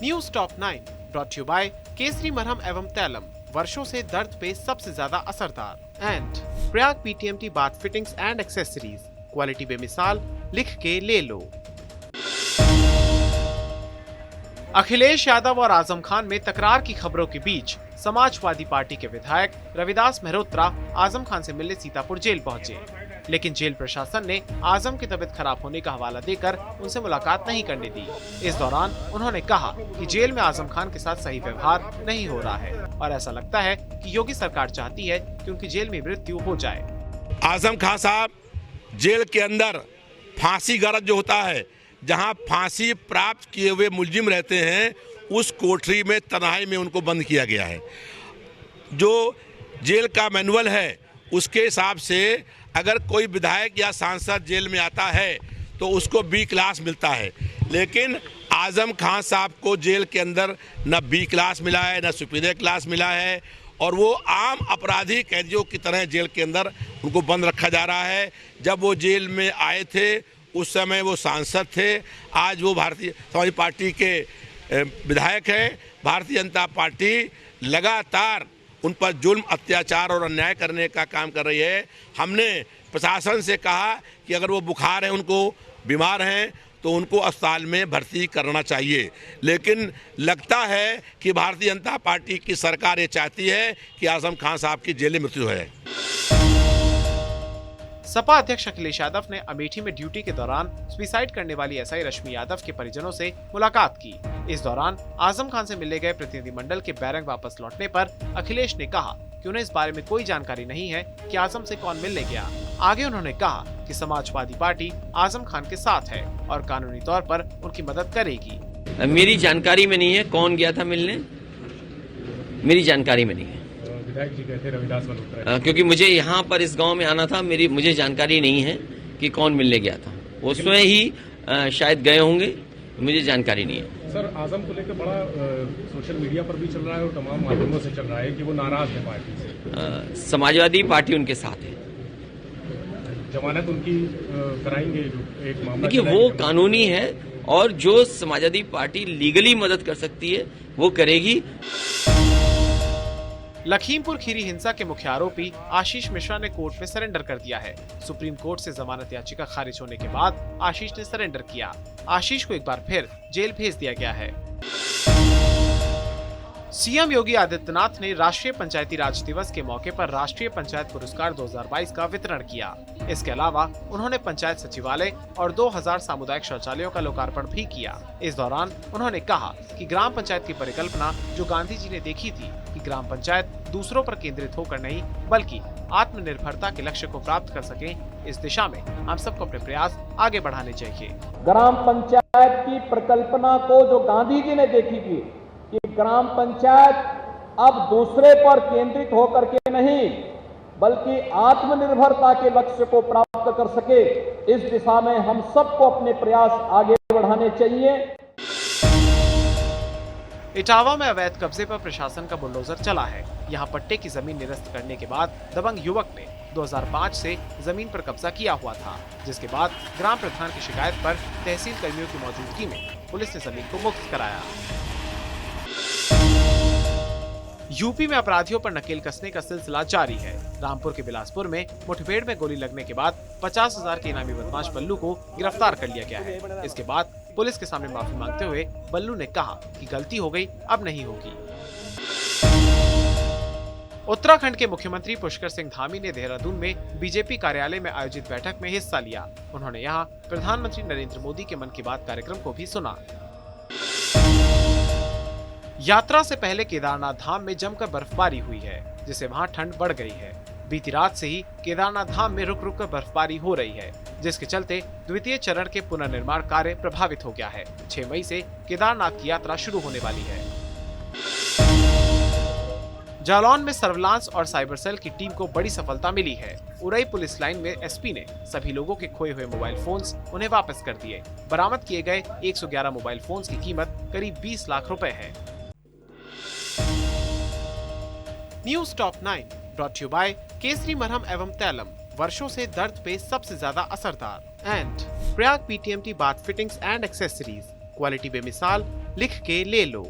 News top 9 brought you by Kesari मरहम एवं तैलम, वर्षों से दर्द पे सबसे ज्यादा असरदार। And Prayag PTMT bath fittings and accessories, quality बेमिसाल, लिख के ले लो। अखिलेश यादव और आजम खान में तकरार की खबरों के बीच समाजवादी पार्टी के विधायक रविदास मेहरोत्रा आजम खान से मिलने सीतापुर जेल पहुंचे, लेकिन जेल प्रशासन ने आजम की तबीयत खराब होने का हवाला देकर उनसे मुलाकात नहीं करने दी। इस दौरान उन्होंने कहा कि जेल में आजम खान के साथ सही व्यवहार नहीं हो रहा है और ऐसा लगता है कि योगी सरकार चाहती है कि उनकी जेल में मृत्यु हो जाए। आजम खान साहब जेल के अंदर फांसी गरज जो होता है, जहां फांसी प्राप्त किए हुए मुलजिम रहते हैं, उस कोठरी में तन्हाई में उनको बंद किया गया है। जो जेल का मैनुअल है उसके हिसाब से अगर कोई विधायक या सांसद जेल में आता है तो उसको बी क्लास मिलता है, लेकिन आजम खान साहब को जेल के अंदर न बी क्लास मिला है न सुपीरियर क्लास मिला है और वो आम अपराधी कैदियों की तरह जेल के अंदर उनको बंद रखा जा रहा है। जब वो जेल में आए थे उस समय वो सांसद थे, आज वो भारतीय समाज पार्टी के विधायक हैं। भारतीय जनता पार्टी लगातार उन पर जुल्म, अत्याचार और अन्याय करने का काम कर रही है। हमने प्रशासन से कहा कि अगर वो बुखार है, उनको बीमार हैं, तो उनको अस्पताल में भर्ती करना चाहिए, लेकिन लगता है कि भारतीय जनता पार्टी की सरकार ये चाहती है कि आजम खान साहब की जेल में मृत्यु है। सपा अध्यक्ष अखिलेश यादव ने अमेठी में ड्यूटी के दौरान सुसाइड करने वाली एसआई रश्मि यादव के परिजनों से मुलाकात की। इस दौरान आजम खान से मिलने गए प्रतिनिधिमंडल के बैरक वापस लौटने पर अखिलेश ने कहा कि उन्हें इस बारे में कोई जानकारी नहीं है कि आजम से कौन मिलने गया। आगे उन्होंने कहा कि समाजवादी पार्टी आजम खान के साथ है और कानूनी तौर पर उनकी मदद करेगी। मेरी जानकारी में नहीं है कौन गया था मिलने, मेरी जानकारी में नहीं है। विधायक जी कहते रविदास मेहरोत्रा, क्योंकि मुझे यहाँ पर इस गांव में आना था, मुझे जानकारी नहीं है कि कौन मिलने गया था। वो स्वयं ही शायद गए होंगे, मुझे जानकारी नहीं है। सर आजम को लेकर बड़ा सोशल मीडिया पर भी चल रहा है और तमाम माध्यमों से चल रहा है कि वो नाराज है पार्टी से। समाजवादी पार्टी उनके साथ है। जमानत उनकी कराएंगे, जो एक मामला देखिए वो कानूनी है और जो समाजवादी पार्टी लीगली मदद कर सकती है वो करेगी। लखीमपुर खीरी हिंसा के मुख्य आरोपी आशीष मिश्रा ने कोर्ट में सरेंडर कर दिया है। सुप्रीम कोर्ट से जमानत याचिका खारिज होने के बाद आशीष ने सरेंडर किया। आशीष को एक बार फिर जेल भेज दिया गया है। सीएम योगी आदित्यनाथ ने राष्ट्रीय पंचायती राज दिवस के मौके पर राष्ट्रीय पंचायत पुरस्कार 2022 का वितरण किया। इसके अलावा उन्होंने पंचायत सचिवालय और 2000 सामुदायिक शौचालयों का लोकार्पण भी किया। इस दौरान उन्होंने कहा कि ग्राम पंचायत की परिकल्पना जो गांधी जी ने देखी थी कि ग्राम पंचायत दूसरों पर केंद्रित होकर नहीं बल्कि आत्मनिर्भरता के लक्ष्य को प्राप्त कर सके, इस दिशा में हम सबको अपने प्रयास आगे बढ़ाने चाहिए। ग्राम पंचायत की परिकल्पना को जो गांधी जी ने देखी थी कि ग्राम पंचायत अब दूसरे पर केंद्रित होकर के नहीं बल्कि आत्मनिर्भरता के लक्ष्य को प्राप्त कर सके, इस दिशा में हम सबको अपने प्रयास आगे बढ़ाने चाहिए। इटावा में अवैध कब्जे पर प्रशासन का बुलडोजर चला है। यहां पट्टे की जमीन निरस्त करने के बाद दबंग युवक ने 2005 से जमीन पर कब्जा किया हुआ था, जिसके बाद ग्राम प्रधान की शिकायत पर तहसील कर्मियों की मौजूदगी में पुलिस ने जमीन को मुक्त कराया। यूपी में अपराधियों पर नकेल कसने का सिलसिला जारी है। रामपुर के बिलासपुर में मुठभेड़ में गोली लगने के बाद 50,000 के इनामी बदमाश बल्लू को गिरफ्तार कर लिया गया है। इसके बाद पुलिस के सामने माफी मांगते हुए बल्लू ने कहा कि गलती हो गई, अब नहीं होगी। उत्तराखंड के मुख्यमंत्री पुष्कर सिंह धामी ने देहरादून में बीजेपी कार्यालय में आयोजित बैठक में हिस्सा लिया। उन्होंने यहां प्रधानमंत्री नरेंद्र मोदी के मन की बात कार्यक्रम को भी सुना। यात्रा से पहले केदारनाथ धाम में जमकर बर्फबारी हुई है, जिससे वहां ठंड बढ़ गई है। बीती रात से ही केदारनाथ धाम में रुक रुक कर बर्फबारी हो रही है, जिसके चलते द्वितीय चरण के पुनर्निर्माण कार्य प्रभावित हो गया है। 6 मई से केदारनाथ की यात्रा शुरू होने वाली है। जालौन में सर्विलांस और साइबर सेल की टीम को बड़ी सफलता मिली है। उरई पुलिस लाइन में एसपी ने सभी लोगों के खोए हुए मोबाइल फोन्स उन्हें वापस कर दिए। बरामद किए गए 111 मोबाइल फोन्स की कीमत करीब 20 लाख रुपए है। News top 9 brought you by Kesari मरहम एवं तैलम, वर्षों से दर्द पे सबसे ज्यादा असरदार। And Prayag PTMT bath fittings and accessories, quality बेमिसाल, लिख के ले लो।